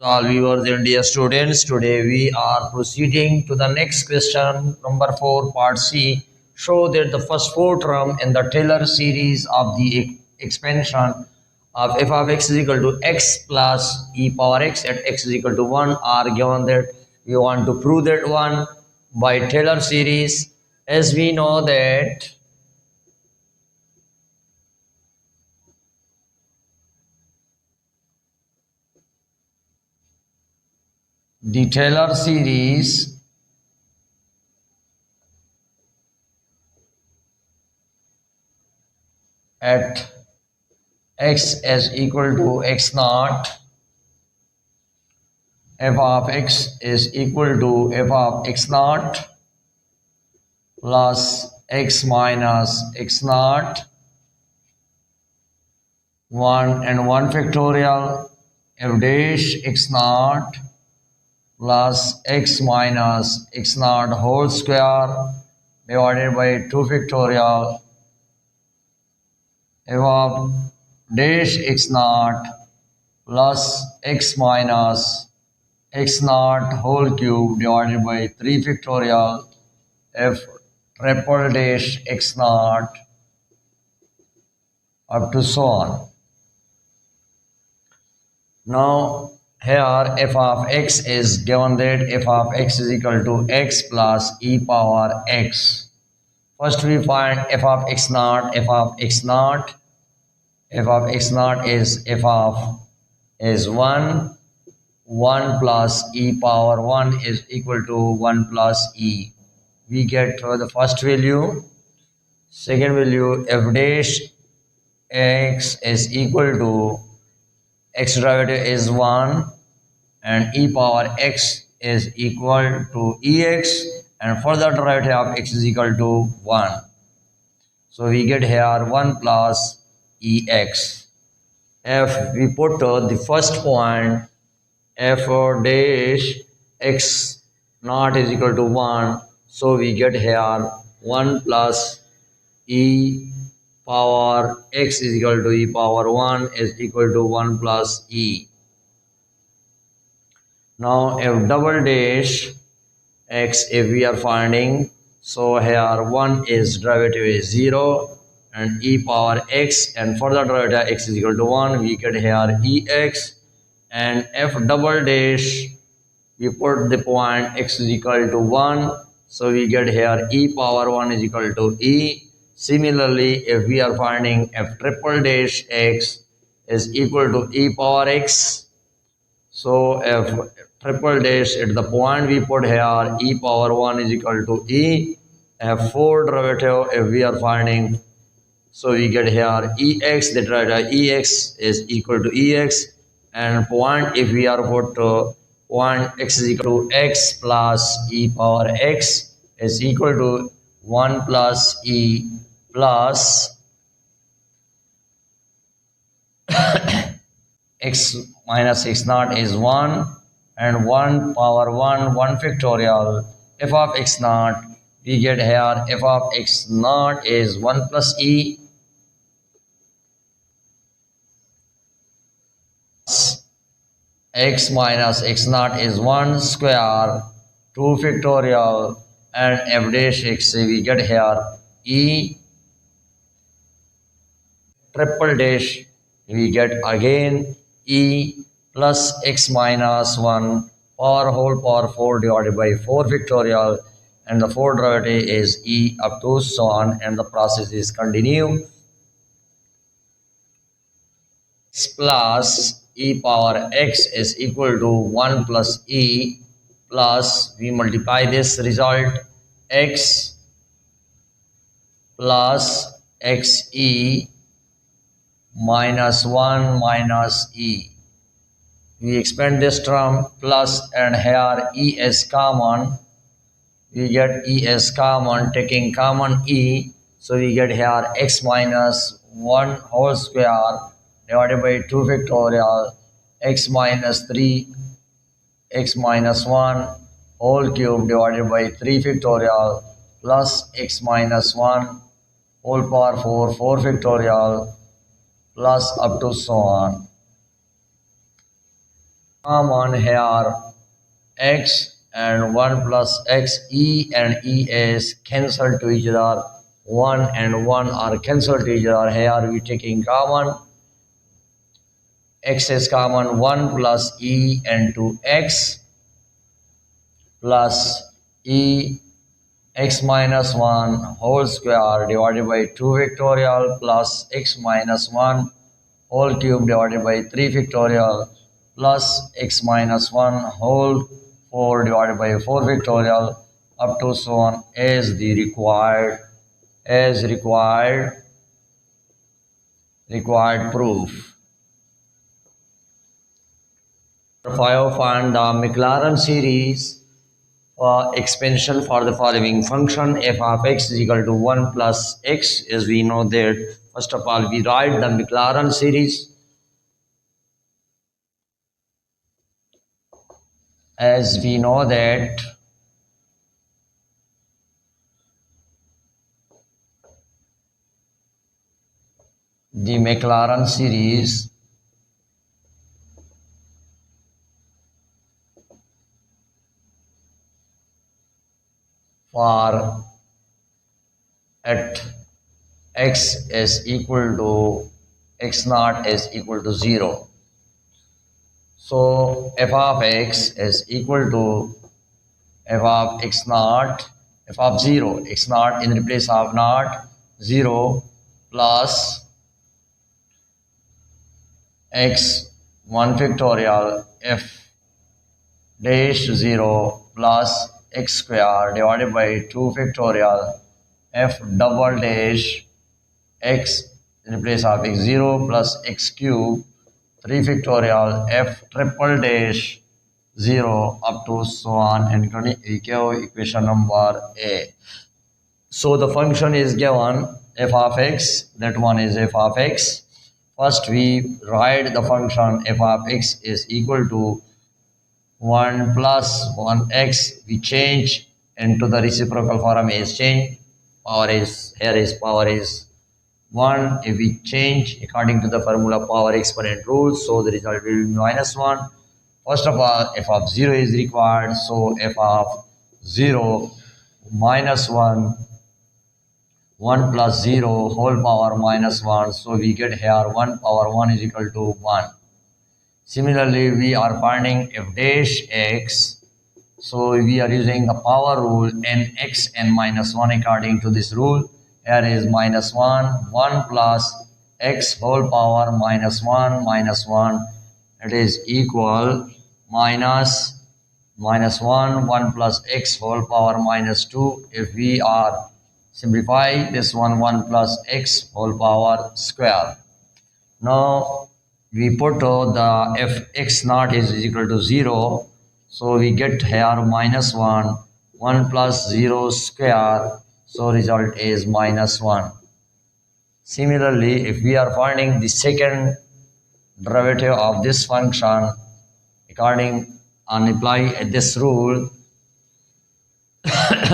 All viewers and dear students, today we are proceeding to the next question, number 4, part C. Show that the first four term in the Taylor series of the expansion of f of x is equal to x plus e power x at x is equal to 1 are given that we want to prove that one by Taylor series. As we know that the Taylor series at x is equal to x naught, f of x is equal to f of x naught plus x minus x naught 1 and 1 factorial f dash x naught plus x minus x naught whole square divided by 2 factorial f of dash x naught plus x minus x naught whole cube divided by 3 factorial f triple dash x naught up to so on. Now here f of x is given that f of x is equal to x plus e power x. First we find f of x naught. F of x naught is f of is 1. 1 plus e power 1 is equal to 1 plus e. We get the first value. Second value, f dash x is equal to x derivative is 1 and e power x is equal to ex, and further derivative of x is equal to 1. So we get here 1 plus ex. If we put the first point f dash x naught is equal to 1, so we get here 1 plus e power x is equal to e power 1 is equal to 1 plus e. Now f double dash x, if we are finding, so here 1 is derivative is 0 and e power x and further derivative x is equal to 1, we get here ex, and f double dash we put the point x is equal to 1, so we get here e power 1 is equal to e. Similarly, if we are finding f triple dash x is equal to e power x, so f triple dash at the point we put here e power 1 is equal to e. F4 derivative if we are finding, so we get here ex, the derivative ex is equal to ex, and point if we are put point x is equal to x plus e power x is equal to 1 plus e plus x minus x naught is 1 and 1 power 1 factorial f of x naught, we get here f of x naught is 1 plus e x minus x naught is 1 square 2 factorial and f dash x, we get here e triple dash, we get again e plus x minus 1 power whole power 4 divided by 4 factorial, and the 4 derivative is e up to so on, and the process is continue. X plus e power x is equal to 1 plus e plus, we multiply this result, x plus xe minus 1 minus e. We expand this term plus, and here e is common, we get e is common, taking common e, so we get here x minus 1 whole square divided by 2 factorial x minus 3 x minus 1 whole cube divided by 3 factorial plus x minus 1 whole power 4 factorial plus up to so on. common here x and 1 plus x, e and e is cancelled to each other, 1 and 1 are cancelled to each other. Here we taking common, x is common, 1 plus e into x plus e x minus 1 whole square divided by 2 factorial plus x minus 1 whole cube divided by 3 factorial plus x minus 1 whole 4 divided by 4 factorial up to so on as the required proof. 5. Find the Maclaurin series expansion for the following function. F of x is equal to 1 plus x. As we know that, first of all, we write the Maclaurin series. As we know that the Maclaurin series for at x is equal to x naught is equal to 0. So f of x is equal to f of x naught, f of 0, x naught in the place of naught, 0 plus x 1 factorial f dash 0 plus x square divided by 2 factorial f double dash x in the place of x 0 plus x cube 3 factorial f triple dash 0 up to so on and equation number A. So the function is given f of x, that one is f of x. First we write the function f of x is equal to 1 plus 1x. We change into the reciprocal form is change. Power is, here is power is 1. If we change according to the formula power exponent rule, so the result will be minus 1. First of all, f of 0 is required, so f of 0 minus 1, 1 plus 0 whole power minus 1, so we get here 1 power 1 is equal to 1. Similarly, we are finding f dash x, so we are using the power rule nx n minus 1 according to this rule. Here is minus 1, 1 plus x whole power minus 1 minus 1, it is equal minus 1, 1 plus x whole power minus 2. If we are simplify this one, 1 plus x whole power square. Now we put the f x naught is equal to 0, so we get here minus 1, 1 plus 0 square, so result is minus 1. Similarly, if we are finding the second derivative of this function according and apply this rule,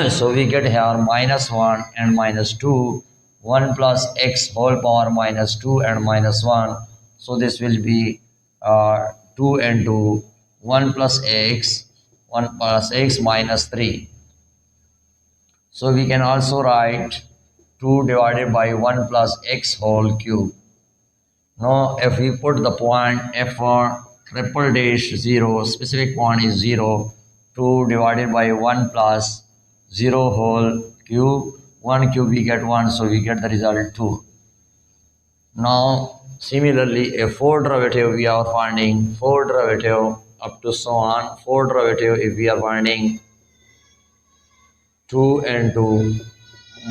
so we get here minus 1 and minus 2, 1 plus x whole power minus 2 and minus 1. So this will be 2 and 2, 1 plus x minus 3. So we can also write 2 divided by 1 plus x whole cube. Now if we put the point f triple dash 0, specific point is 0, 2 divided by 1 plus 0 whole cube, 1 cube we get 1, so we get the result 2. Now similarly, a 4 derivative we are finding, 4 derivative up to so on, 4 derivative if we are finding 2 and 2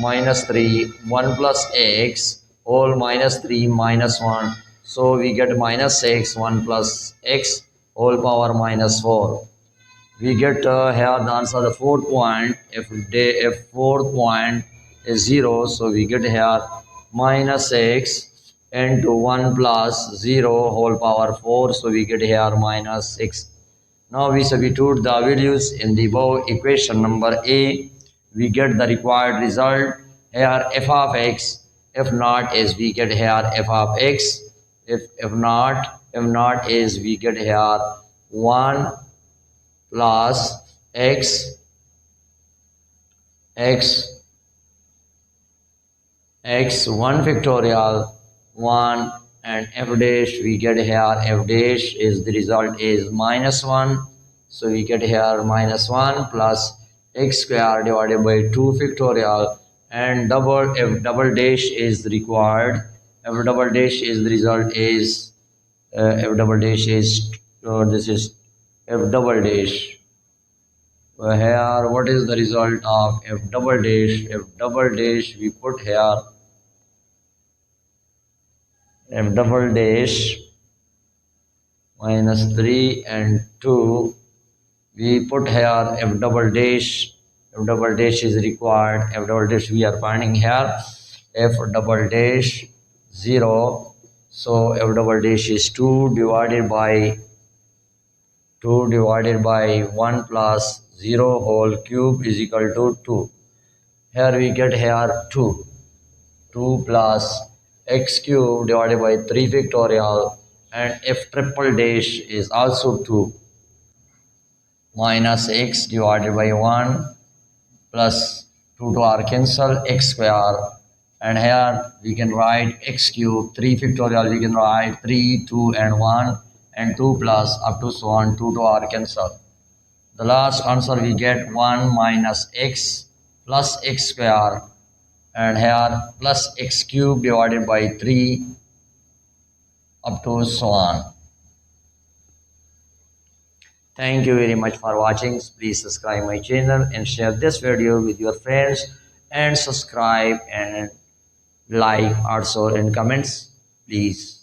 minus 3, 1 plus x whole minus 3 minus 1, so we get minus x, 1 plus x whole power minus 4. We get here the answer, the fourth point, if fourth point is 0, so we get here minus x into 1 plus 0 whole power 4, so we get here minus 6. Now we substitute the values in the above equation number A, we get the required result. Here f of x, if not is we get here f of x, if not is we get here 1 plus x x 1 factorial 1 and f dash we get here f dash is the result is -1, so we get here -1 plus x square divided by 2 factorial and double f double dash is required. F double dash is the result is f double dash is this is f double dash. Here what is the result of f double dash? F double dash we put here f double dash -3 and 2 we put here f double dash. F double dash is required. F double dash we are finding here f double dash 0, so f double dash is 2 divided by 1 plus 0 whole cube is equal to 2. Here we get here 2 plus x cube divided by 3 factorial and f triple dash is also 2 minus x divided by 1 plus 2 to r cancel x square, and here we can write x cube 3 factorial we can write 3 2 and 1 and 2 plus up to so on 2 to r cancel. The last answer we get 1 minus x plus x square and here plus x cube divided by 3 up to so on. Thank you very much for watching. Please subscribe my channel and share this video with your friends and subscribe and like also in comments please.